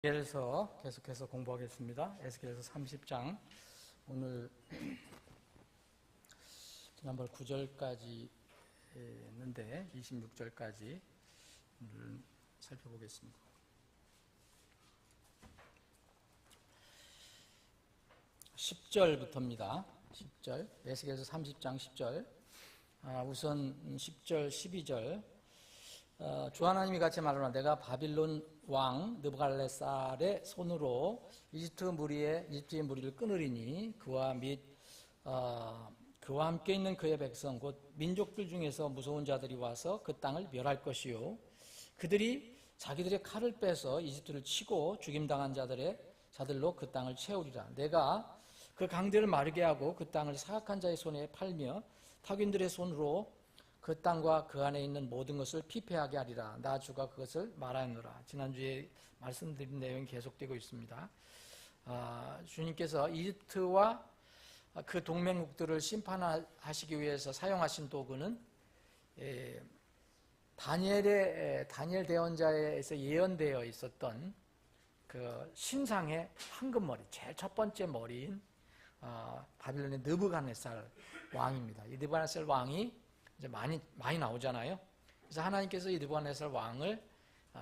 에스겔서 계속해서 공부하겠습니다. 에스겔서 30장 오늘 지난번 9절까지 했는데 26절까지 오늘 살펴보겠습니다. 10절부터입니다. 10절 에스겔서 30장 10절 우선 10절 12절 주 하나님이 같이 말하노라. 내가 바빌론 왕 느부갓네살의 손으로 이집트의 무리를 끊으리니 그와 함께 있는 그의 백성 곧 민족들 중에서 무서운 자들이 와서 그 땅을 멸할 것이요 그들이 자기들의 칼을 빼서 이집트를 치고 죽임당한 자들로 그 땅을 채우리라. 내가 그 강들을 마르게 하고 그 땅을 사악한 자의 손에 팔며 타국인들의 손으로 그 땅과 그 안에 있는 모든 것을 피폐하게 하리라. 나 주가 그것을 말하노라. 지난주에 말씀드린 내용이 계속되고 있습니다. 주님께서 이집트와 그 동맹국들을 심판하시기 위해서 사용하신 도구는 다니엘 대언자에서 예언되어 있었던 그 신상의 황금머리, 제일 첫 번째 머리인 바빌론의 느부갓네살 왕입니다. 이 느부갓네살 왕이 이제 많이 나오잖아요. 그래서 하나님께서 이 느부갓네살 왕을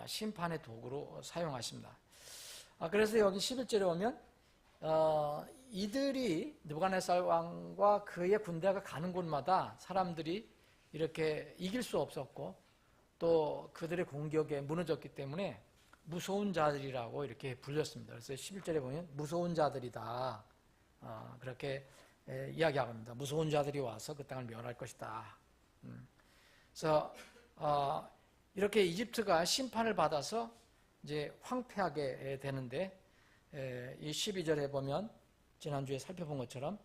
심판의 도구로 사용하십니다. 그래서 여기 11절에 보면 이들이 느부갓네살 왕과 그의 군대가 가는 곳마다 사람들이 이렇게 이길 수 없었고 또 그들의 공격에 무너졌기 때문에 무서운 자들이라고 이렇게 불렸습니다. 그래서 11절에 보면 무서운 자들이다 그렇게 이야기하고 있습니다. 무서운 자들이 와서 그 땅을 멸할 것이다. 그래서 이렇게 이집트가 심판을 받아서 이제 황폐하게 되는데 이 12절에 보면 지난주에 살펴본 것처럼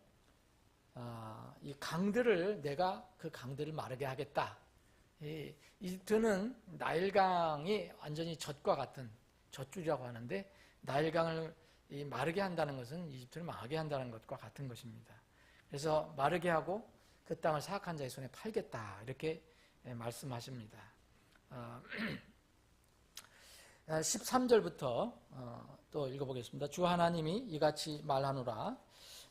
이 강들을 내가 그 강들을 마르게 하겠다. 이집트는 나일강이 완전히 젖과 같은 젖줄이라고 하는데 나일강을 마르게 한다는 것은 이집트를 망하게 한다는 것과 같은 것입니다. 그래서 마르게 하고 그 땅을 사악한 자의 손에 팔겠다 이렇게 말씀하십니다. 13절부터 또 읽어보겠습니다. 주 하나님이 이같이 말하노라.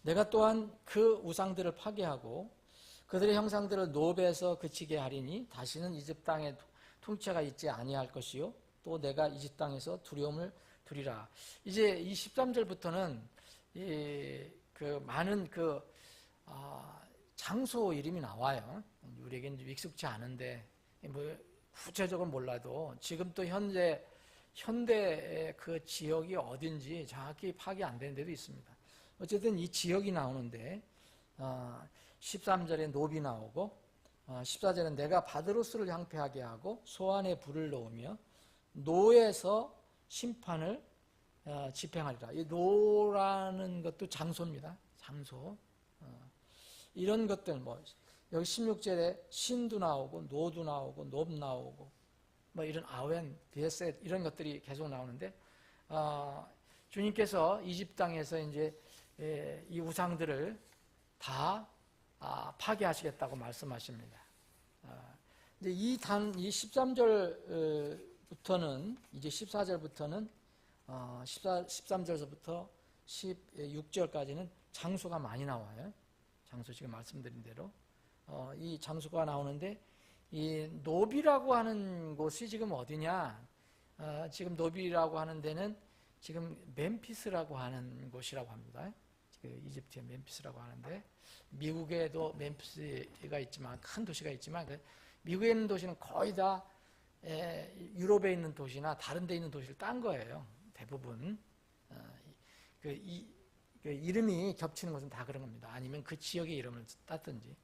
내가 또한 그 우상들을 파괴하고 그들의 형상들을 노베에서 그치게 하리니 다시는 이집 땅에 통치가 있지 아니할 것이요 또 내가 이집 땅에서 두려움을 두리라. 이제 이 13절부터는 많은 장소 이름이 나와요. 우리에게 이제 익숙치 않은데 뭐 구체적으로 몰라도 지금 또 현대의 그 지역이 어딘지 정확히 파악이 안 되는 데도 있습니다. 어쨌든 이 지역이 나오는데 13절에 노비 나오고 14절은 내가 바드로스를 황폐하게 하고 소안에 불을 놓으며 노에서 심판을 집행하리라. 이 노라는 것도 장소입니다. 장소. 이런 것들 여기 16절에 신도 나오고 노도 나오고 놉 나오고 이런 아웬, 비에셋 이런 것들이 계속 나오는데 주님께서 이집 땅에서 이제 이 우상들을 다 파괴하시겠다고 말씀하십니다. 이제 이 13절부터는 이제 14절부터는 13절서부터 16절까지는 장소가 많이 나와요. 장소 지금 말씀드린 대로 이 장소가 나오는데 이 노비라고 하는 곳이 지금 어디냐? 지금 노비라고 하는 데는 지금 멤피스라고 하는 곳이라고 합니다. 이집트의 멤피스라고 하는데 미국에도 멤피스가 있지만 큰 도시가 있지만 미국에 있는 도시는 거의 다 유럽에 있는 도시나 다른 데 있는 도시를 딴 거예요. 대부분 이름이 겹치는 것은 다 그런 겁니다. 아니면 그 지역의 이름을 땄든지.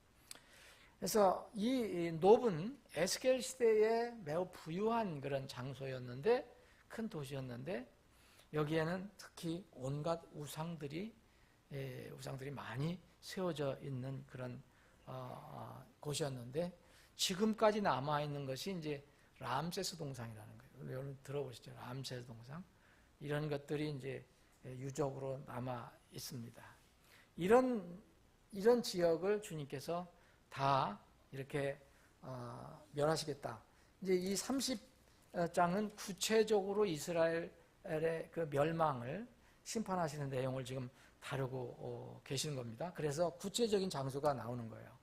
그래서 이 놉은 에스겔 시대에 매우 부유한 그런 장소였는데 큰 도시였는데 여기에는 특히 온갖 우상들이 많이 세워져 있는 그런 곳이었는데 지금까지 남아 있는 것이 이제 람세스 동상이라는 거예요. 여러분 들어보시죠. 람세스 동상. 이런 것들이 이제 유적으로 남아 있습니다. 이런 지역을 주님께서 다 이렇게 멸하시겠다. 이제 이 30장은 구체적으로 이스라엘 이스라엘의 그 멸망을 심판하시는 내용을 지금 다루고 계시는 겁니다. 그래서 구체적인 장소가 나오는 거예요.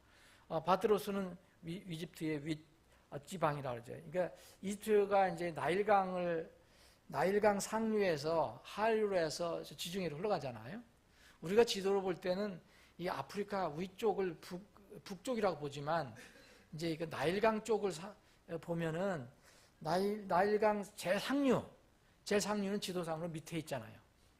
바드로스는 이집트의 윗지방이라고 그러죠. 그러니까 이집트가 이제 나일강 상류에서 하류로 해서 지중해로 흘러가잖아요. 우리가 지도로 볼 때는 이 아프리카 위쪽을 북쪽이라고 보지만 이제 그 나일강 쪽을 보면은 나일강 제일 상류는 지도상으로 밑에 있잖아요.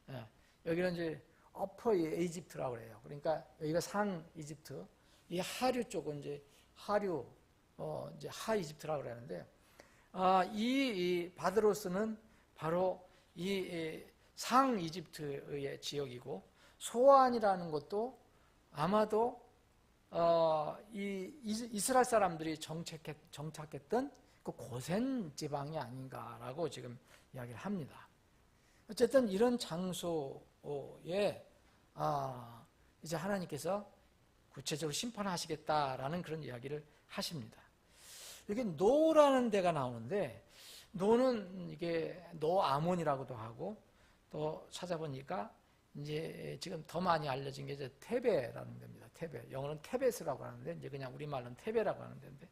예. 여기는 이제 어퍼 이집트라고 그래요. 그러니까 여기가 상 이집트, 이 하류 쪽은 이제 이제 하 이집트라고 그러는데, 이 바드로스는 바로 이 상 이집트의 지역이고, 소안이라는 것도 아마도 이 이스라엘 사람들이 정착했던 그 고센 지방이 아닌가라고 지금 이야기를 합니다. 어쨌든 이런 장소에 이제 하나님께서 구체적으로 심판하시겠다라는 그런 이야기를 하십니다. 여기 노라는 데가 나오는데, 노는 이게 노아몬이라고도 하고, 또 찾아보니까 이제 지금 더 많이 알려진 게 이제 테베라는 데입니다. 테베. 영어는 테베스라고 하는데, 이제 그냥 우리말로는 테베라고 하는 데인데,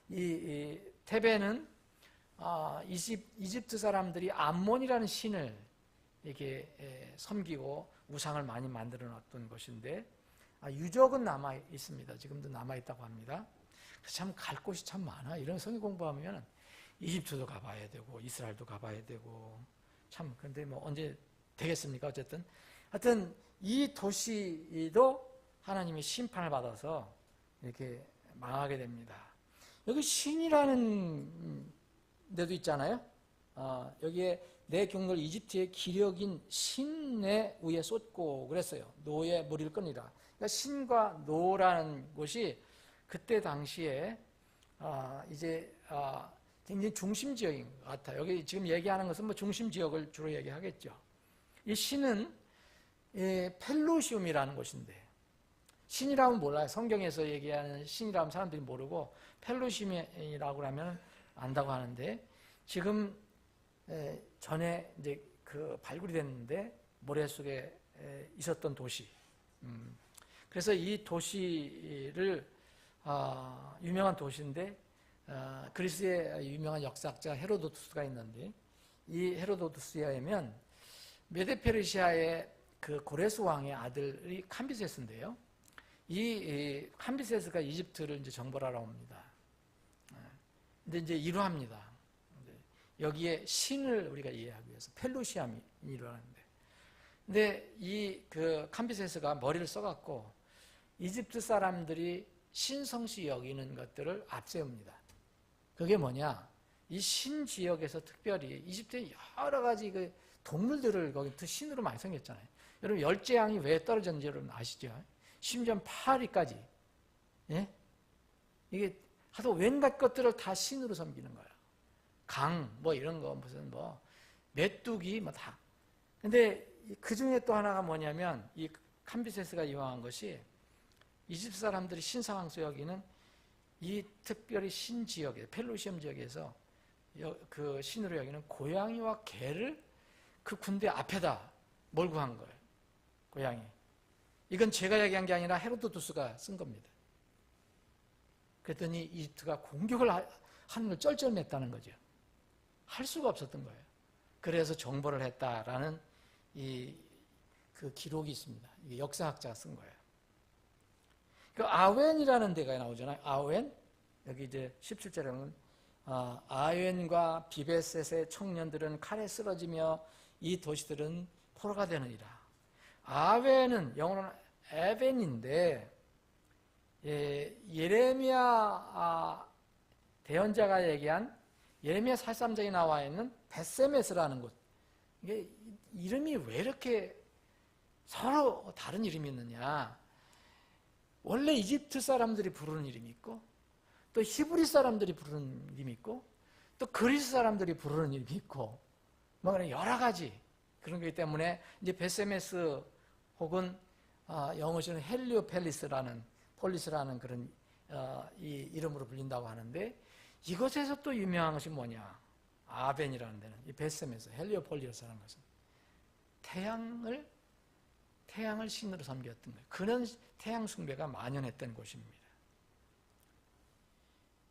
이 테베는 이집트 사람들이 암몬이라는 신을 이렇게 섬기고 우상을 많이 만들어 놨던 곳인데, 유적은 남아 있습니다. 지금도 남아 있다고 합니다. 참 갈 곳이 참 많아. 이런 성경 공부하면 이집트도 가봐야 되고 이스라엘도 가봐야 되고 참. 근데 뭐 언제 되겠습니까? 어쨌든 하여튼 이 도시도 하나님의 심판을 받아서 이렇게 망하게 됩니다. 여기 신이라는 데도 있잖아요. 여기에 내 경를 이집트의 기력인 신의 위에 쏟고 그랬어요. 노의 머리를 끊으라. 그러니까 신과 노라는 곳이 그때 당시에 이제 굉장히 중심 지역인 것 같아요. 여기 지금 얘기하는 것은 뭐 중심 지역을 주로 얘기하겠죠. 이 신은 펠루시움이라는 곳인데, 신이라면 몰라요. 성경에서 얘기하는 신이라면 사람들이 모르고 펠루시움이라고 하면 안다고 하는데, 지금 전에 이제 그 발굴이 됐는데 모래 속에 있었던 도시. 그래서 이 도시를 유명한 도시인데, 그리스의 유명한 역사학자 헤로도투스가 있는데, 이 헤로도투스에 의하면 메데페르시아의 그 고레스 왕의 아들이 캄비세스인데요. 이 캄비세스가 이집트를 이제 정벌하러 옵니다. 근데 이제 이루합니다. 여기에 신을 우리가 이해하기 위해서 펠루시함이 이루하는데, 근데 이 그 캄비세스가 머리를 써갖고 이집트 사람들이 신성시 여기는 것들을 앞세웁니다. 그게 뭐냐? 이 신 지역에서 특별히 이집트의 여러 가지 그 동물들을 거기 신으로 많이 섬겼잖아요. 여러분 열재앙이 왜 떨어졌는지 여러분 아시죠? 심지어 파리까지. 예? 이게 하도 웬갖 것들을 다 신으로 섬기는 거예요. 강, 뭐 이런 거, 무슨 뭐, 메뚜기, 뭐 다. 근데 그 중에 또 하나가 뭐냐면, 이 캄비세스가 이용한 것이 이집트 사람들이 신상왕수 여기는 이 특별히 신 지역에, 펠루시움 지역에서 그 신으로 여기는 고양이와 개를 그 군대 앞에다 몰고 간 거예요. 고양이. 이건 제가 얘기한 게 아니라 헤로도투스가 쓴 겁니다. 그랬더니 이집트가 공격을 하는 걸 쩔쩔맸다는 거죠. 할 수가 없었던 거예요. 그래서 정벌을 했다라는 그 기록이 있습니다. 이게 역사학자가 쓴 거예요. 그 아웬이라는 데가 나오잖아요. 아웬. 여기 이제 17절에 보면 아웬과 비베셋의 청년들은 칼에 쓰러지며 이 도시들은 포로가 되느니라. 아웬은 영어로는 에벤인데, 예레미야 대언자가 얘기한 예레미야 43장에 나와 있는 벳세메스라는 곳. 이게 이름이 왜 이렇게 서로 다른 이름이 있느냐? 원래 이집트 사람들이 부르는 이름이 있고, 또 히브리 사람들이 부르는 이름이 있고, 또 그리스 사람들이 부르는 이름이 있고, 뭐 여러 가지 그런 거기 때문에 이제 벳세메스 혹은 영어로는 헬리오펠리스라는 그런 이 이름으로 불린다고 하는데, 이것에서 또 유명한 것이 뭐냐? 아벤이라는 데는 이 베셈에서 헬리오폴리오스라는 것은 태양을 신으로 섬겼던 거예요. 그런 태양 숭배가 만연했던 곳입니다.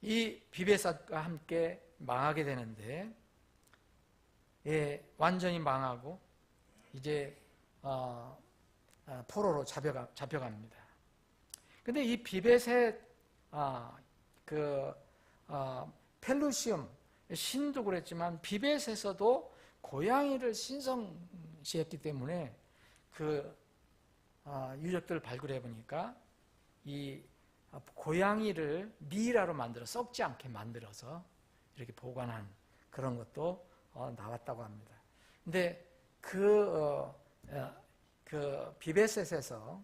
이 비베셋과 함께 망하게 되는데, 완전히 망하고 이제 포로로 잡혀갑니다. 근데 이 비베셋 펠루시움 신도 그랬지만 비벳에서도 고양이를 신성시했기 때문에 그 유적들을 발굴해 보니까 이 고양이를 미이라로 만들어 썩지 않게 만들어서 이렇게 보관한 그런 것도 나왔다고 합니다. 근데 그 비벳에서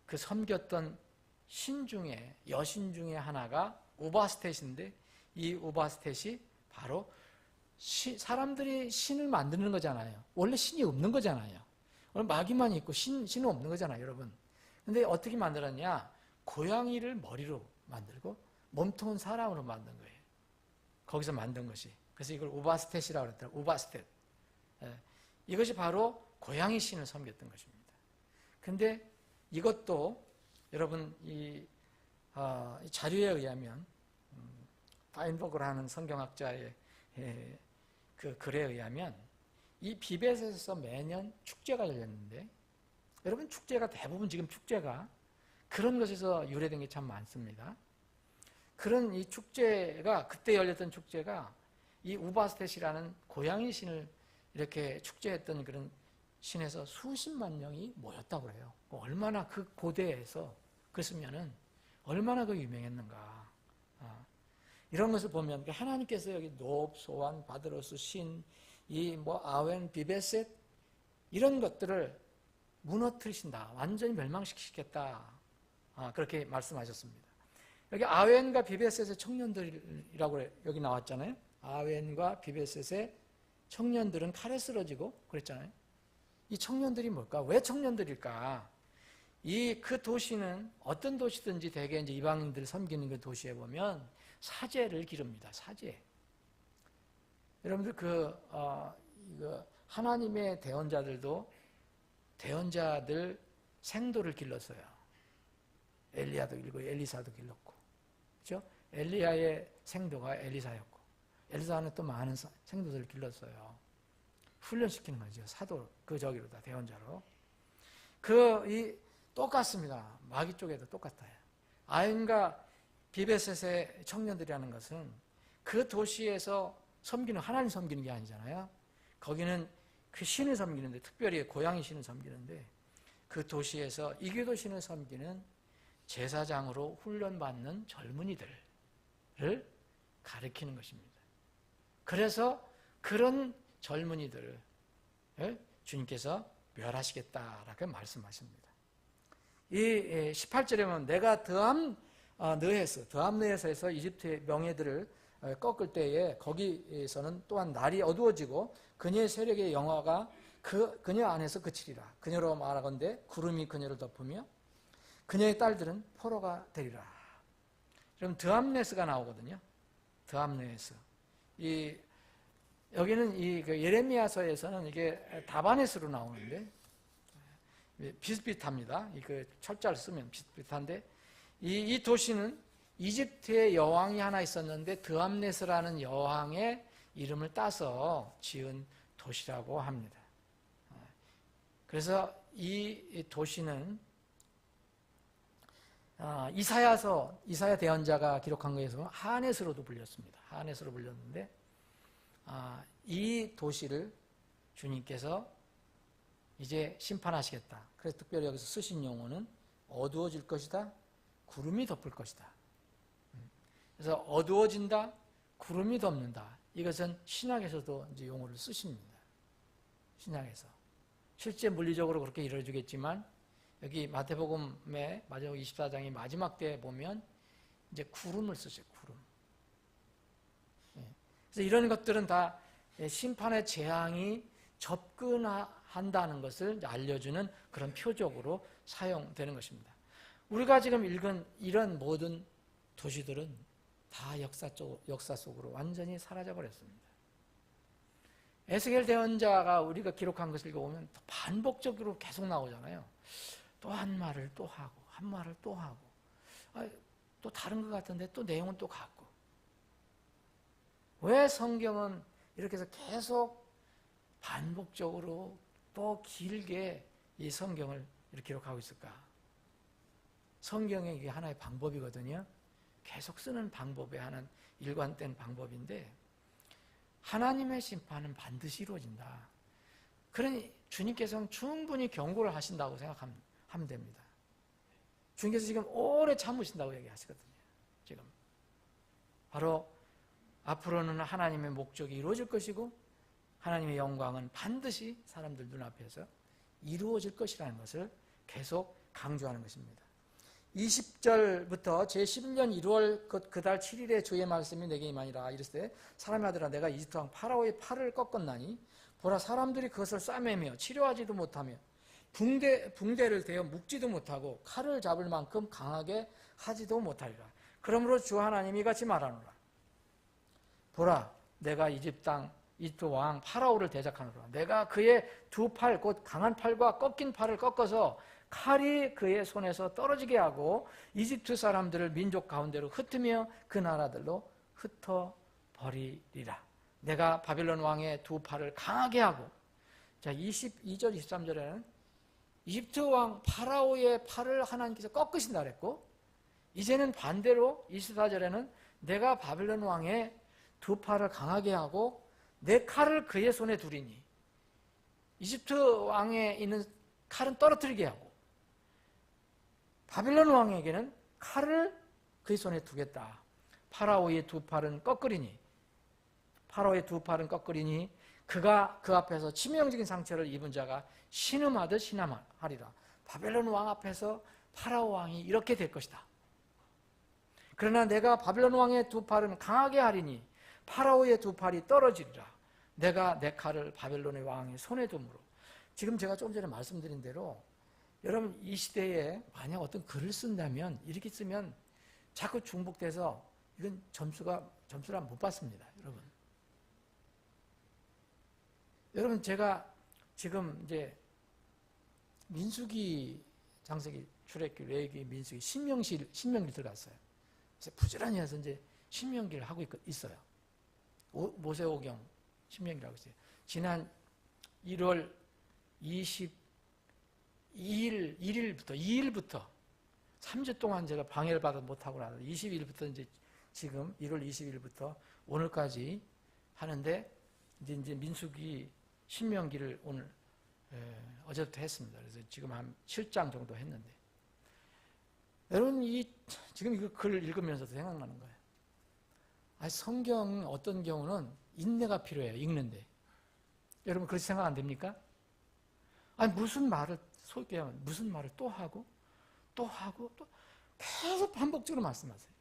그 섬겼던 여신 중에 하나가 우바스텟인데, 이 우바스텟이 바로 사람들이 신을 만드는 거잖아요. 원래 신이 없는 거잖아요. 원래 마귀만 있고 신은 없는 거잖아요, 여러분. 근데 어떻게 만들었냐? 고양이를 머리로 만들고 몸통은 사람으로 만든 거예요. 거기서 만든 것이. 그래서 이걸 우바스텟이라고 그랬더라고요. 우바스텟. 이것이 바로 고양이 신을 섬겼던 것입니다. 근데 이것도 여러분 이 자료에 의하면 파인버그라는 성경학자의 그 글에 의하면 이 비벳에서 매년 축제가 열렸는데, 여러분 축제가 대부분 지금 축제가 그런 것에서 유래된 게 참 많습니다. 그런 이 축제가 그때 열렸던 축제가 이 우바스텟이라는 고양이 신을 이렇게 축제했던 그런 신에서 수십만 명이 모였다고 해요. 얼마나 그 고대에서 그랬으면은 얼마나 그 유명했는가. 이런 것을 보면 하나님께서 여기 노업, 소환, 바드로스, 신, 이 아웬, 비베셋 이런 것들을 무너뜨리신다. 완전히 멸망시키겠다. 그렇게 말씀하셨습니다. 여기 아웬과 비베셋의 청년들이라고 여기 나왔잖아요. 아웬과 비베셋의 청년들은 칼에 쓰러지고 그랬잖아요. 이 청년들이 뭘까? 왜 청년들일까? 그 도시는 어떤 도시든지 대개 이제 이방인들을 섬기는 그 도시에 보면 사제를 기릅니다. 사제. 여러분들 하나님의 대언자들 생도를 길렀어요. 엘리야도 길고 엘리사도 길렀고, 그렇죠? 엘리야의 생도가 엘리사였고, 엘리사는 또 많은 생도들을 길렀어요. 훈련시키는 거죠. 사도 저기로다 대언자로. 똑같습니다. 마귀 쪽에도 똑같아요. 아인과 비베셋의 청년들이라는 것은 그 도시에서 하나님 섬기는 게 아니잖아요. 거기는 그 신을 섬기는데, 특별히 고양이 신을 섬기는데, 그 도시에서 이교도 신을 섬기는 제사장으로 훈련받는 젊은이들을 가리키는 것입니다. 그래서 그런 젊은이들을 주님께서 멸하시겠다라고 말씀하십니다. 이 18절에 보면 내가 드함느에서 이집트의 명예들을 꺾을 때에 거기에서는 또한 날이 어두워지고 그녀의 세력의 영화가 그녀 안에서 그치리라. 그녀로 말하건대 구름이 그녀를 덮으며 그녀의 딸들은 포로가 되리라. 그럼 드함네스가 나오거든요. 드함네스. 여기는 예레미야서에서는 이게 다바네스로 나오는데 비슷비슷합니다. 철자를 쓰면 비슷비슷한데 이 도시는 이집트의 여왕이 하나 있었는데 드함네스라는 여왕의 이름을 따서 지은 도시라고 합니다. 그래서 이 도시는 이사야 대언자가 기록한 것에서 하네스로도 불렸습니다. 하네스로 불렸는데 이 도시를 주님께서 이제 심판하시겠다. 그래서 특별히 여기서 쓰신 용어는 어두워질 것이다, 구름이 덮을 것이다. 그래서 어두워진다, 구름이 덮는다. 이것은 신약에서도 이제 용어를 쓰십니다. 신약에서. 실제 물리적으로 그렇게 이루어지겠지만 여기 마태복음의 마지막 24장의 마지막 때에 보면 이제 구름을 쓰죠. 구름. 그래서 이런 것들은 다 심판의 재앙이 접근한다는 것을 알려주는 그런 표적으로 사용되는 것입니다. 우리가 지금 읽은 이런 모든 도시들은 다 역사 속으로 완전히 사라져 버렸습니다. 에스겔 대언자가 우리가 기록한 것을 읽어보면 반복적으로 계속 나오잖아요. 또 한 말을 또 하고 한 말을 또 하고 또 다른 것 같은데 또 내용은 또 같고. 왜 성경은 이렇게 해서 계속 반복적으로 또 길게 이 성경을 이렇게 기록하고 있을까? 성경이 이게 하나의 방법이거든요. 계속 쓰는 방법에 하나는 일관된 방법인데 하나님의 심판은 반드시 이루어진다. 그러니 주님께서는 충분히 경고를 하신다고 생각하면 됩니다. 주님께서 지금 오래 참으신다고 얘기하시거든요. 지금 바로 앞으로는 하나님의 목적이 이루어질 것이고 하나님의 영광은 반드시 사람들 눈앞에서 이루어질 것이라는 것을 계속 강조하는 것입니다. 20절부터 제11년 1월 그달 7일에 주의 말씀이 내게 임하니라. 이르시되 사람의 아들아 내가 이집트 왕 파라오의 팔을 꺾었나니 보라 사람들이 그것을 싸매며 치료하지도 못하며 붕대를 대어 묶지도 못하고 칼을 잡을 만큼 강하게 하지도 못하리라. 그러므로 주 하나님이 이같이 말하노라. 보라 내가 이집트 왕 파라오를 대적하노라. 내가 그의 두 팔 곧 강한 팔과 꺾인 팔을 꺾어서 칼이 그의 손에서 떨어지게 하고 이집트 사람들을 민족 가운데로 흩으며 그 나라들로 흩어버리리라. 내가 바벨론 왕의 두 팔을 강하게 하고. 자, 22절 23절에는 이집트 왕 파라오의 팔을 하나님께서 꺾으신다 그랬고, 이제는 반대로 24절에는 내가 바벨론 왕의 두 팔을 강하게 하고 내 칼을 그의 손에 두리니, 이집트 왕에 있는 칼은 떨어뜨리게 하고 바벨론 왕에게는 칼을 그의 손에 두겠다. 파라오의 두 팔은 꺾으리니 그가 그 앞에서 치명적인 상처를 입은 자가 신음하듯 신음하리라. 바벨론 왕 앞에서 파라오 왕이 이렇게 될 것이다. 그러나 내가 바벨론 왕의 두 팔은 강하게 하리니 파라오의 두 팔이 떨어지리라. 내가 내 칼을 바벨론의 왕의 손에 두므로. 지금 제가 조금 전에 말씀드린 대로 여러분 이 시대에 만약 어떤 글을 쓴다면 이렇게 쓰면 자꾸 중복돼서 이건 점수를 못 받습니다. 여러분 제가 지금 이제 민수기, 장세기, 출애굽기, 레위기, 민수기, 신명기 들어갔어요. 그래서 부지런히 해서 이제 신명기를 하고 있어요. 모세오경 신명기를 하고 있어요. 지난 1월 2일부터 3주 동안 제가 방해를 받아 못하고 나서 22일부터 이제 지금 1월 20일부터 오늘까지 하는데 이제 민수기 신명기를 오늘 어제부터 했습니다. 그래서 지금 한 7장 정도 했는데 여러분 지금 이거 글을 읽으면서도 생각나는 거예요. 성경 어떤 경우는 인내가 필요해요. 읽는데 여러분 그렇게 생각 안 됩니까? 무슨 말을 또 하고 또 계속 반복적으로 말씀하세요.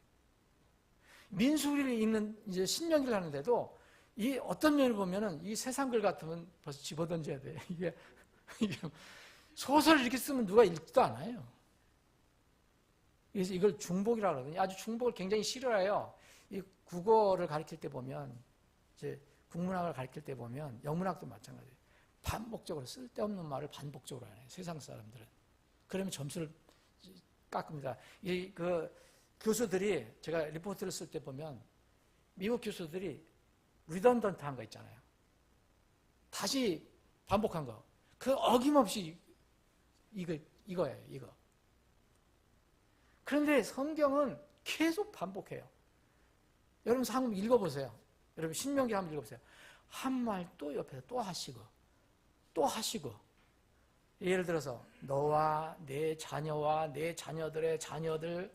민수기를 읽는 이제 신명기를 하는데도 이 어떤 면을 보면은 이 세상 글 같으면 벌써 집어던져야 돼. 이게 소설을 이렇게 쓰면 누가 읽지도 않아요. 그래서 이걸 중복이라고 하거든요. 아주 중복을 굉장히 싫어해요. 이 국어를 가르칠 때 보면, 이제 국문학을 가르칠 때 보면 영문학도 마찬가지예요. 반복적으로 쓸데없는 말을 반복적으로 하네요. 세상 사람들은. 그러면 점수를 깎습니다. 그 교수들이 제가 리포트를 쓸 때 보면 미국 교수들이 리던던트한 거 있잖아요. 다시 반복한 거. 그 어김없이 이거예요. 이거. 그런데 성경은 계속 반복해요. 여러분 한번 읽어보세요. 여러분 신명기 한번 읽어보세요. 한 말 또 옆에서 또 하시고 예를 들어서 너와 내 자녀와 내 자녀들의 자녀들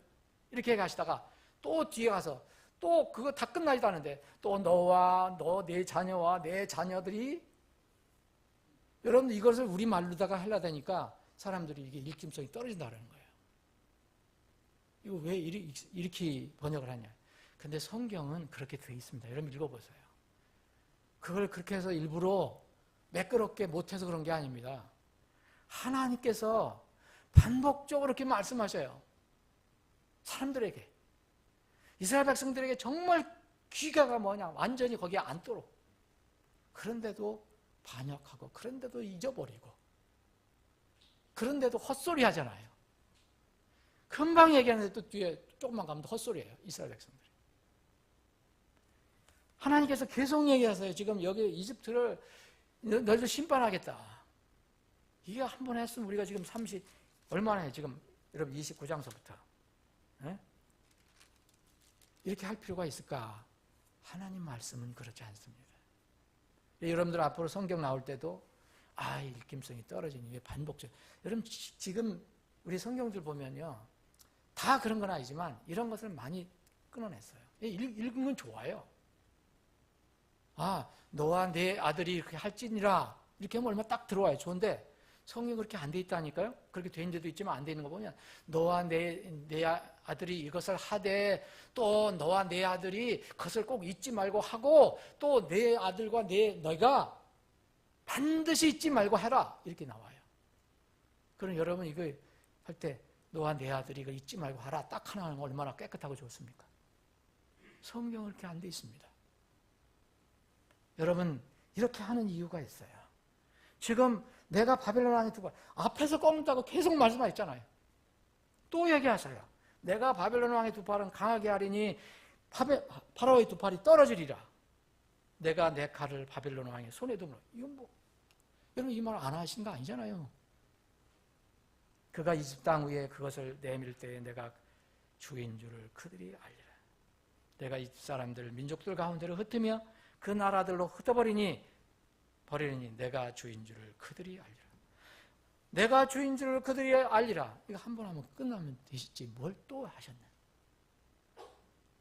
이렇게 가시다가 또 뒤에 가서 또 그거 다 끝나지도 않은데 또 너와 내 자녀와 내 자녀들이. 여러분들 이것을 우리말로다가 하려다 보니까 사람들이 이게 읽힘성이 떨어진다는 거예요. 이거 왜 이렇게 번역을 하냐. 근데 성경은 그렇게 되어 있습니다. 여러분 읽어보세요. 그걸 그렇게 해서 일부러 매끄럽게 못해서 그런 게 아닙니다. 하나님께서 반복적으로 이렇게 말씀하셔요. 사람들에게. 이스라엘 백성들에게 정말 귀가가 뭐냐, 완전히 거기에 앉도록. 그런데도 반역하고, 그런데도 잊어버리고, 그런데도 헛소리 하잖아요. 금방 얘기하는데 또 뒤에 조금만 가면 헛소리예요, 이스라엘 백성들이. 하나님께서 계속 얘기하세요. 지금 여기 이집트를 너희들 심판하겠다. 이게 한 번 했으면 우리가 지금 얼마나 해, 지금 여러분 29장서부터. 네? 이렇게 할 필요가 있을까? 하나님 말씀은 그렇지 않습니다. 여러분들 앞으로 성경 나올 때도 읽힘성이 떨어지니 왜 반복적. 여러분 지금 우리 성경들 보면요, 다 그런 건 아니지만 이런 것을 많이 끊어냈어요. 읽으면 좋아요. 너와 내 아들이 이렇게 할지니라 이렇게 하면 얼마 딱 들어와요. 좋은데 성경이 그렇게 안 돼 있다니까요. 그렇게 돼 있는 데도 있지만 안 돼 있는 거 보면 너와 내 아들이 이것을 하되 또 너와 내 아들이 그것을 꼭 잊지 말고 하고 또 내 아들과 너희가 반드시 잊지 말고 해라 이렇게 나와요. 그럼 여러분 이거 할 때 너와 내 아들이 이거 잊지 말고 하라 딱 하나 하면 얼마나 깨끗하고 좋습니까? 성경은 그렇게 안 돼 있습니다. 여러분 이렇게 하는 이유가 있어요. 지금 내가 바벨론 왕의 두 발 앞에서 꺾는다고 계속 말씀하셨잖아요. 또 얘기하세요. 내가 바벨론 왕의 두 팔은 강하게 하리니 파라오의 두 팔이 떨어지리라. 내가 내 칼을 바벨론 왕의 손에 두므로. 이건 뭐 여러분 이 말 안 하신 거 아니잖아요. 그가 이집 땅 위에 그것을 내밀 때에 내가 주인 줄을 그들이 알리라. 내가 이 사람들 민족들 가운데로 흩으며 그 나라들로 흩어버리니 내가 주인 줄을 그들이 알리라. 내가 주인 줄을 그들이 알리라. 이거 한 번 하면 끝나면 되시지 뭘 또 하셨나.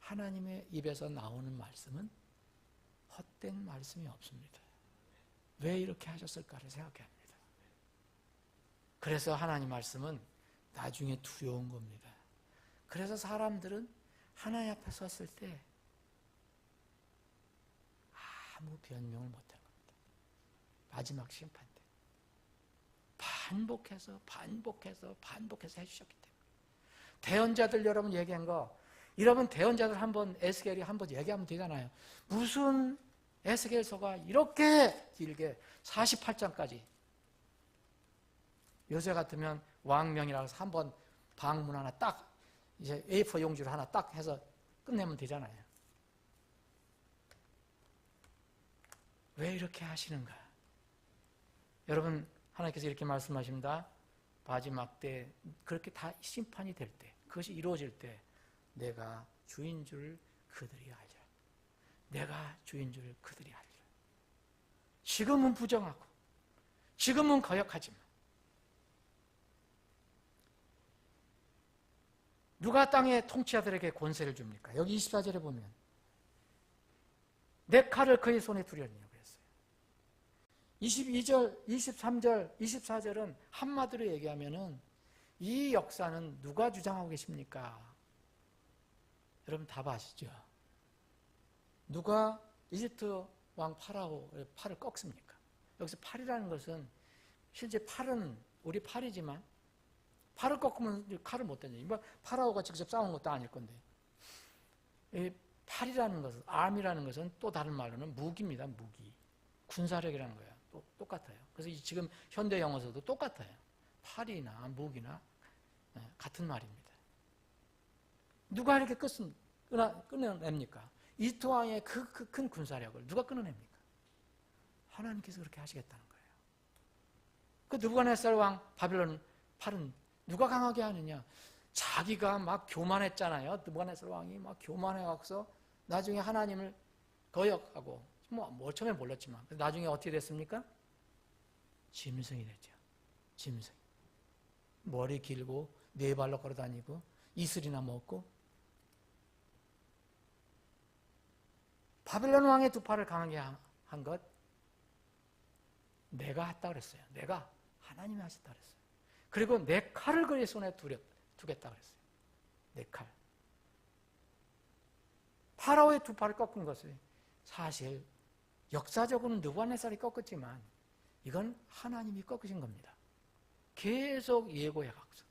하나님의 입에서 나오는 말씀은 헛된 말씀이 없습니다. 왜 이렇게 하셨을까를 생각해야 합니다. 그래서 하나님 말씀은 나중에 두려운 겁니다. 그래서 사람들은 하나님 앞에 섰을 때 아무 변명을 못하는 겁니다. 마지막 심판 때 반복해서 해주셨기 때문에. 대언자들 여러분 얘기한 거, 여러분 대언자들 한번 에스겔이 한번 얘기하면 되잖아요. 무슨 에스겔서가 이렇게 길게 48장까지. 요새 같으면 왕명이라고 해서 한번 방문 하나 딱 이제 A4 용지를 하나 딱 해서 끝내면 되잖아요. 왜 이렇게 하시는가? 여러분 하나님께서 이렇게 말씀하십니다. 마지막 때 그렇게 다 심판이 될 때, 그것이 이루어질 때 내가 주인 줄 그들이 알리라. 내가 주인 줄 그들이 알리라. 지금은 부정하고 지금은 거역하지만 누가 땅의 통치자들에게 권세를 줍니까? 여기 24절에 보면 내 칼을 그의 손에 두려니요 그랬어요. 22절, 23절, 24절은 한마디로 얘기하면은 이 역사는 누가 주장하고 계십니까? 여러분 답 아시죠? 누가 이집트 왕 파라오의 팔을 꺾습니까? 여기서 팔이라는 것은 실제 팔은 우리 팔이지만 팔을 꺾으면 칼을 못 던져요. 파라오가 직접 싸운 것도 아닐 건데. 이 팔이라는 것은, 암이라는 것은 또 다른 말로는 무기입니다. 무기. 군사력이라는 거예요. 똑같아요. 그래서 지금 현대 영어에서도 똑같아요. 팔이나 무기나 같은 말입니다. 누가 이렇게 끊어냅니까? 이집트 왕의 그 큰 군사력을 누가 끊어냅니까? 하나님께서 그렇게 하시겠다는 거예요. 그 느부갓네살 왕 바빌론 팔은 누가 강하게 하느냐? 자기가 막 교만했잖아요. 느부갓네살 왕이 막 교만해갖고서 나중에 하나님을 거역하고 뭐 처음에 몰랐지만 나중에 어떻게 됐습니까? 짐승이 됐죠. 짐승. 머리 길고 네 발로 걸어다니고 이슬이나 먹고. 바빌론 왕의 두 팔을 강하게 한 것 내가 했다 그랬어요. 내가 하나님이 하셨다 그랬어요. 그리고 내 칼을 그의 손에 두겠다 그랬어요. 내 칼. 파라오의 두 팔을 꺾은 것을 사실 역사적으로는 느부갓네살이 꺾었지만 이건 하나님이 꺾으신 겁니다. 계속 예고해가서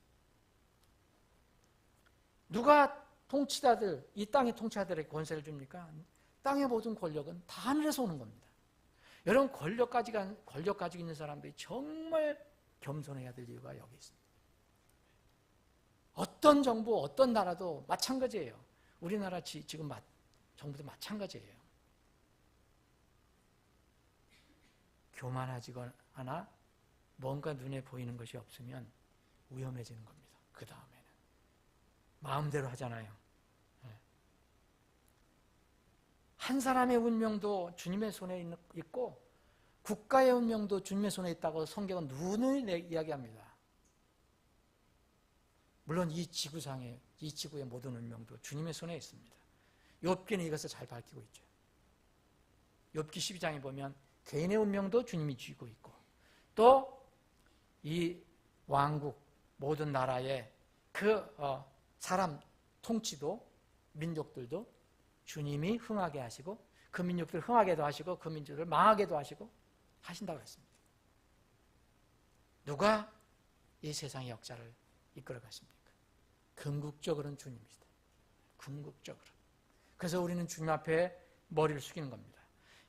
누가 통치자들, 이 땅의 통치자들에게 권세를 줍니까? 땅의 모든 권력은 다 하늘에서 오는 겁니다. 여러분, 권력 가지고 있는 사람들이 정말 겸손해야 될 이유가 여기 있습니다. 어떤 정부, 어떤 나라도 마찬가지예요. 우리나라 지금 정부도 마찬가지예요. 교만하지거나 뭔가 눈에 보이는 것이 없으면 위험해지는 겁니다. 그 다음에는 마음대로 하잖아요. 한 사람의 운명도 주님의 손에 있고 국가의 운명도 주님의 손에 있다고 성경은 누누이 이야기합니다. 물론 이 지구의 모든 운명도 주님의 손에 있습니다. 욥기는 이것을 잘 밝히고 있죠. 욥기 12장에 보면 개인의 운명도 주님이 쥐고 있고 또 이 왕국 모든 나라의 그 사람 통치도 민족들도 주님이 흥하게 하시고 그 민족들을 흥하게도 하시고 그 민족들을 망하게도 하시고 하신다고 했습니다. 누가 이 세상의 역사를 이끌어 가십니까? 궁극적으로는 주님이시다. 궁극적으로. 그래서 우리는 주님 앞에 머리를 숙이는 겁니다.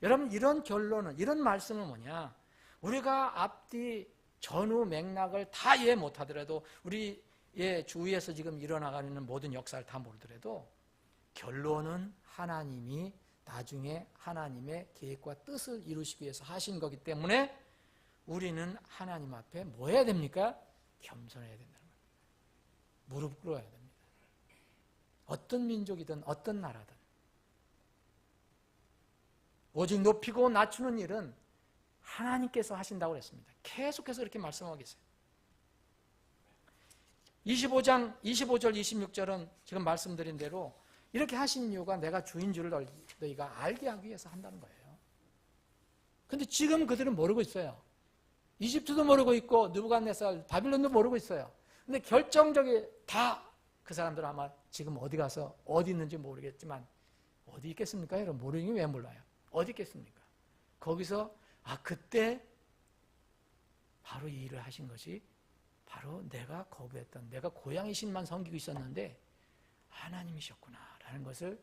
여러분, 이런 결론은, 이런 말씀은 뭐냐? 우리가 앞뒤 전후 맥락을 다 이해 못하더라도 우리의 주위에서 지금 일어나가고 있는 모든 역사를 다 모르더라도 결론은 하나님이 나중에 하나님의 계획과 뜻을 이루시기 위해서 하신 거기 때문에 우리는 하나님 앞에 뭐 해야 됩니까? 겸손해야 된다는 겁니다. 무릎 꿇어야 됩니다. 어떤 민족이든 어떤 나라든 오직 높이고 낮추는 일은 하나님께서 하신다고 했습니다. 계속해서 이렇게 말씀하고 계세요. 25장 25절 26절은 지금 말씀드린 대로 이렇게 하신 이유가 내가 주인 줄을 너희가 알게 하기 위해서 한다는 거예요. 그런데 지금 그들은 모르고 있어요. 이집트도 모르고 있고 느부갓네살 바빌론도 모르고 있어요. 근데 결정적인 다 그 사람들은 아마 지금 어디 가서 어디 있는지 모르겠지만 어디 있겠습니까? 여러분, 모르니 왜 몰라요? 어디 있겠습니까? 거기서 그때 바로 이 일을 하신 것이 바로 내가 거부했던, 내가 고양이 신만 섬기고 있었는데 하나님이셨구나 라는 것을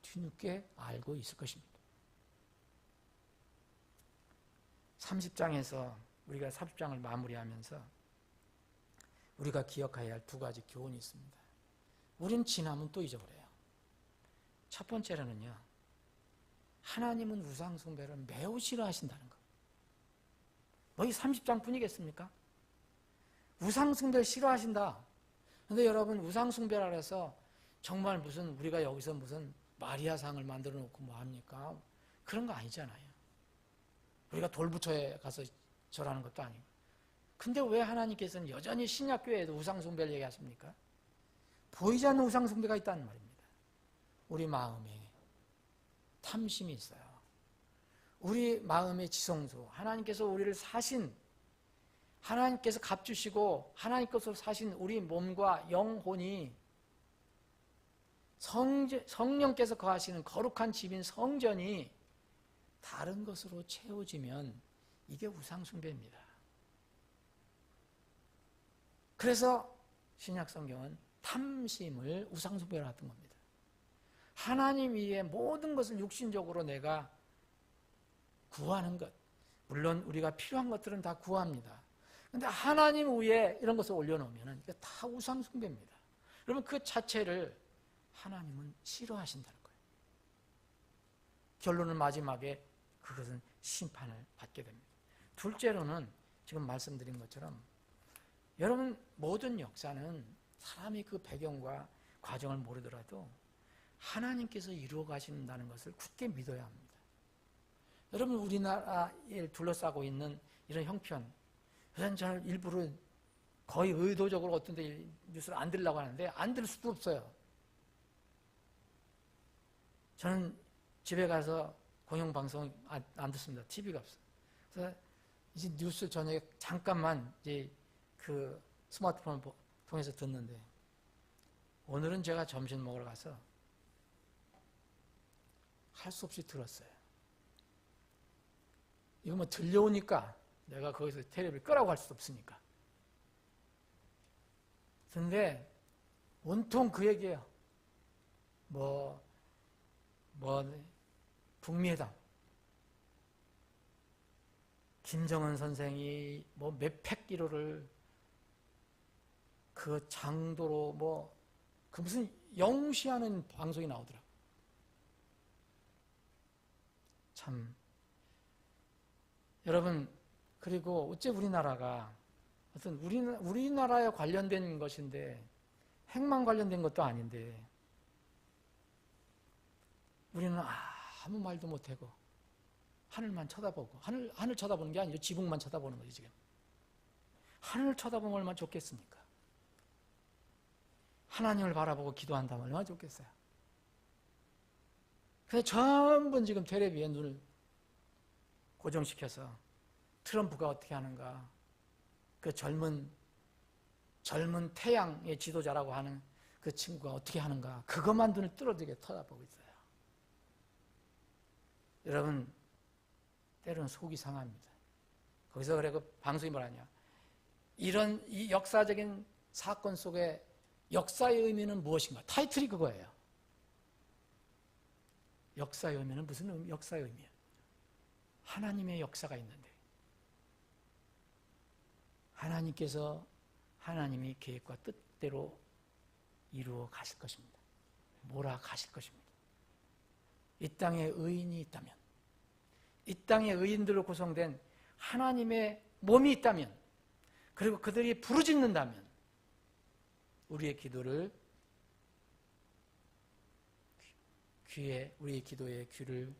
뒤늦게 알고 있을 것입니다. 30장에서 우리가 30장을 마무리하면서 우리가 기억해야 할 두 가지 교훈이 있습니다. 우린 지나면 또 잊어버려요. 첫 번째로는요, 하나님은 우상 숭배를 매우 싫어하신다는 것. 뭐 이 30장 뿐이겠습니까? 우상 숭배를 싫어하신다. 그런데 여러분, 우상 숭배라 해서 정말 무슨 우리가 여기서 무슨 마리아상을 만들어 놓고 뭐 합니까? 그런 거 아니잖아요. 우리가 돌부처에 가서 절하는 것도 아니고. 근데 왜 하나님께서는 여전히 신약교회에도 우상 숭배를 얘기하십니까? 보이지 않는 우상 숭배가 있다는 말입니다. 우리 마음에 탐심이 있어요. 우리 마음의 지성소, 하나님께서 우리를 사신, 하나님께서 값주시고 하나님께서 사신 우리 몸과 영혼이 성령께서 거하시는 거룩한 집인 성전이 다른 것으로 채워지면 이게 우상 숭배입니다. 그래서 신약 성경은 탐심을 우상 숭배로 하던 겁니다. 하나님 위에 모든 것을 육신적으로 내가 구하는 것, 물론 우리가 필요한 것들은 다 구합니다. 그런데 하나님 위에 이런 것을 올려놓으면 이게 다 우상 숭배입니다. 여러분, 그 자체를 하나님은 싫어하신다는 거예요. 결론은 마지막에 그것은 심판을 받게 됩니다. 둘째로는 지금 말씀드린 것처럼 여러분, 모든 역사는 사람이 그 배경과 과정을 모르더라도 하나님께서 이루어 가신다는 것을 굳게 믿어야 합니다. 여러분, 우리나라에 둘러싸고 있는 이런 형편, 저는 일부러 거의 의도적으로 어떤 데 뉴스를 안 들으려고 하는데 안 들을 수도 없어요. 저는 집에 가서 공영방송 안 듣습니다. TV가 없어요. 그래서 이제 뉴스 저녁에 잠깐만 이제 그 스마트폰을 통해서 듣는데 오늘은 제가 점심 먹으러 가서 할 수 없이 들었어요. 이거 뭐 들려오니까 내가 거기서 텔레비를 끄라고 할 수도 없으니까. 근데 온통 그 얘기예요. 뭐 북미회담, 김정은 선생이 뭐 몇백 기로를 그 장도로 뭐 그 무슨 영시하는 방송이 나오더라고. 참 여러분, 그리고 어째 우리나라가 어떤 우리나라에 관련된 것인데 핵만 관련된 것도 아닌데 우리는 아무 말도 못하고 하늘만 쳐다보고 하늘 쳐다보는 게 아니라 지붕만 쳐다보는 거지. 지금 하늘 쳐다보면 얼마나 좋겠습니까? 하나님을 바라보고 기도한다면 얼마나 좋겠어요. 그래서 전부 지금 테레비에 눈을 고정시켜서 트럼프가 어떻게 하는가, 그 젊은 태양의 지도자라고 하는 그 친구가 어떻게 하는가, 그것만 눈을 뚫어지게 쳐다보고 있어요. 여러분, 때로는 속이 상합니다. 거기서 그래 그 방송이 뭐라냐, 이런 이 역사적인 사건 속에 역사의 의미는 무엇인가? 타이틀이 그거예요. 역사의 의미는 무슨 역사의 의미예요? 하나님의 역사가 있는데 하나님께서 하나님의 계획과 뜻대로 이루어 가실 것입니다. 몰아가실 것입니다. 이 땅에 의인이 있다면, 이 땅에 의인들로 구성된 하나님의 몸이 있다면, 그리고 그들이 부르짖는다면 우리의 기도를 우리의 기도에 귀를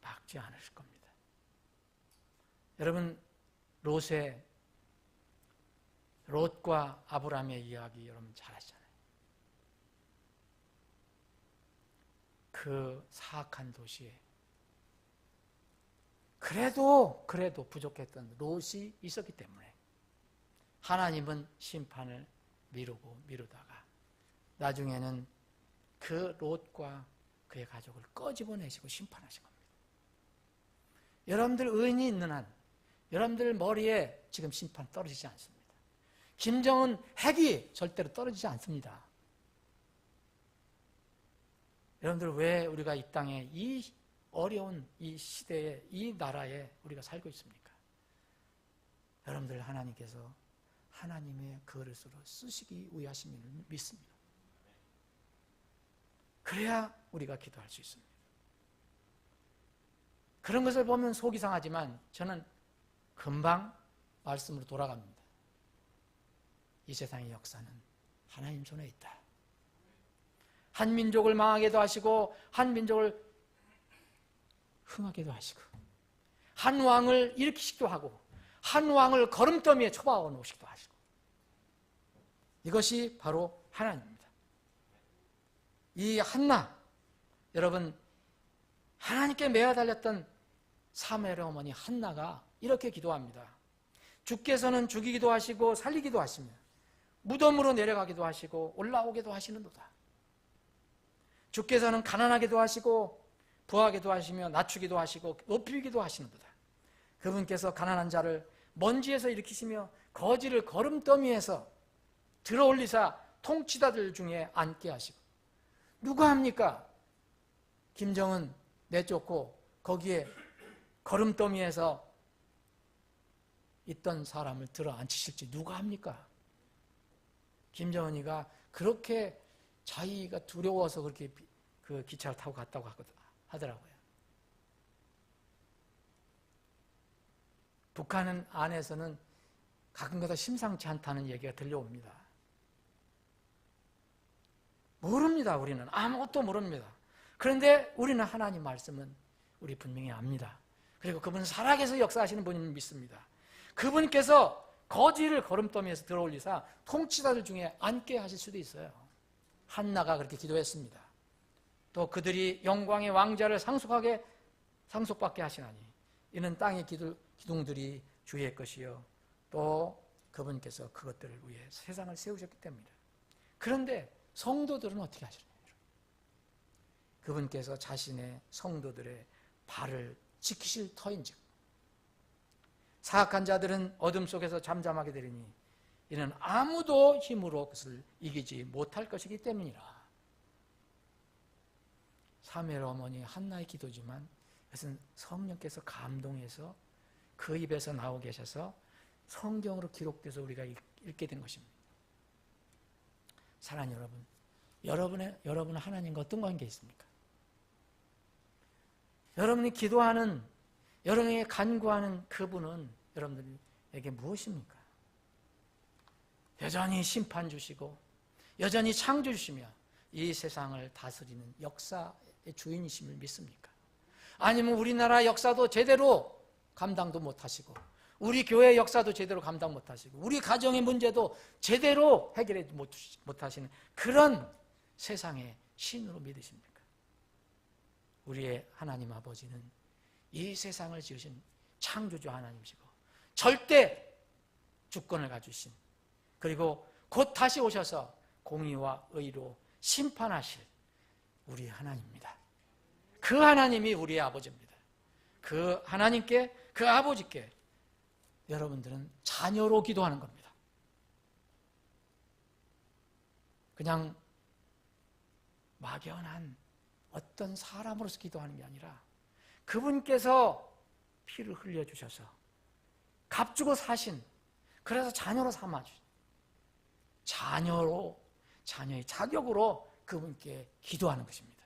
막지 않으실 겁니다. 여러분, 롯과 아브라함의 이야기 여러분 잘 아시잖아요. 그 사악한 도시에 그래도 부족했던 롯이 있었기 때문에 하나님은 심판을 미루다가 나중에는 그 롯과 그의 가족을 꺼집어내시고 심판하신 겁니다. 여러분들 의인이 있는 한 여러분들 머리에 지금 심판 떨어지지 않습니다. 김정은 핵이 절대로 떨어지지 않습니다. 여러분들 왜 우리가 이 땅에 이 어려운 이 시대에 이 나라에 우리가 살고 있습니까? 여러분들 하나님께서 하나님의 그릇으로 쓰시기 위하심을 믿습니다. 그래야 우리가 기도할 수 있습니다. 그런 것을 보면 속이 상하지만 저는 금방 말씀으로 돌아갑니다. 이 세상의 역사는 하나님 손에 있다. 한 민족을 망하게도 하시고 한 민족을 흥하게도 하시고 한 왕을 일으키시기도 하고 한 왕을 걸음더미에 쳐박아 놓으시기도 하시고, 이것이 바로 하나님입니다. 이 한나, 여러분, 하나님께 매어달렸던 사무엘의 어머니 한나가 이렇게 기도합니다. 주께서는 죽이기도 하시고 살리기도 하시며 무덤으로 내려가기도 하시고 올라오기도 하시는도다. 주께서는 가난하게도 하시고 부하게도 하시며 낮추기도 하시고 높이기도 하시는도다. 그분께서 가난한 자를 먼지에서 일으키시며 거지를 거름더미에서 들어올리사 통치자들 중에 앉게 하시고. 누가 합니까? 김정은 내쫓고 거기에 거름더미에서 있던 사람을 들어 앉히실지 누가 합니까? 김정은이가 그렇게 자기가 두려워서 그렇게 그 기차를 타고 갔다고 하더라고요. 북한 안에서는 가끔가다 심상치 않다는 얘기가 들려옵니다. 모릅니다. 우리는 아무것도 모릅니다. 그런데 우리는 하나님 말씀은 우리 분명히 압니다. 그리고 그분은 살아계셔서 역사하시는 분임을 믿습니다. 그분께서 거지를 거름더미에서 들어올리사 통치자들 중에 앉게 하실 수도 있어요. 한나가 그렇게 기도했습니다. 또 그들이 영광의 왕자를 상속받게 하시나니 이는 땅의 기둥들이 주의 것이요 또 그분께서 그것들을 위해 세상을 세우셨기 때문이다. 그런데 성도들은 어떻게 하시나요? 그분께서 자신의 성도들의 발을 지키실 터인즉 사악한 자들은 어둠 속에서 잠잠하게 되리니 이는 아무도 힘으로 그것을 이기지 못할 것이기 때문이라. 사무엘 어머니 한나의 기도지만 그것은 성령께서 감동해서 그 입에서 나오고 계셔서 성경으로 기록돼서 우리가 읽게 된 것입니다. 사랑하는 여러분, 여러분은 하나님과 어떤 관계에 있습니까? 여러분이 기도하는, 여러분이 간구하는 그분은 여러분들에게 무엇입니까? 여전히 심판 주시고 여전히 창조 주시며 이 세상을 다스리는 역사의 주인이심을 믿습니까? 아니면 우리나라 역사도 제대로 감당도 못하시고 우리 교회 역사도 제대로 감당 못하시고 우리 가정의 문제도 제대로 해결해 못하시는 그런 세상의 신으로 믿으십니까? 우리의 하나님 아버지는 이 세상을 지으신 창조주 하나님이시고 절대 주권을 가지신, 그리고 곧 다시 오셔서 공의와 의로 심판하실 우리 하나님입니다. 그 하나님이 우리의 아버지입니다. 그 하나님께, 그 아버지께 여러분들은 자녀로 기도하는 겁니다. 그냥 막연한 어떤 사람으로서 기도하는 게 아니라 그분께서 피를 흘려주셔서 값주고 사신, 그래서 자녀로 삼아주신, 자녀의 자격으로 그분께 기도하는 것입니다.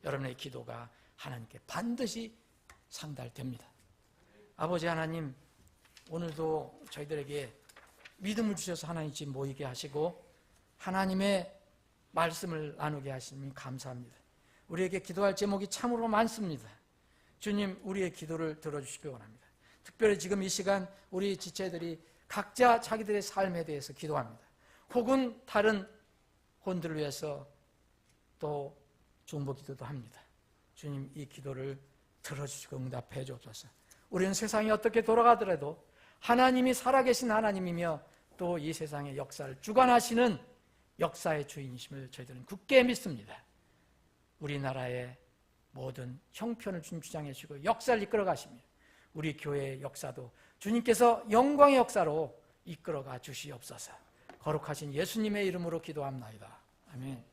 여러분의 기도가 하나님께 반드시 상달됩니다. 아버지 하나님, 오늘도 저희들에게 믿음을 주셔서 하나님 집 모이게 하시고 하나님의 말씀을 나누게 하시니 감사합니다. 우리에게 기도할 제목이 참으로 많습니다. 주님, 우리의 기도를 들어주시기 원합니다. 특별히 지금 이 시간 우리 지체들이 각자 자기들의 삶에 대해서 기도합니다. 혹은 다른 혼들을 위해서 또 중보 기도도 합니다. 주님, 이 기도를 들어주시고 응답해 주옵소서. 우리는 세상이 어떻게 돌아가더라도 하나님이 살아계신 하나님이며 또 이 세상의 역사를 주관하시는 역사의 주인이심을 저희들은 굳게 믿습니다. 우리나라의 모든 형편을 주님 주장해 주시고 역사를 이끌어 가시며 우리 교회의 역사도 주님께서 영광의 역사로 이끌어가 주시옵소서. 거룩하신 예수님의 이름으로 기도합나이다. 아멘.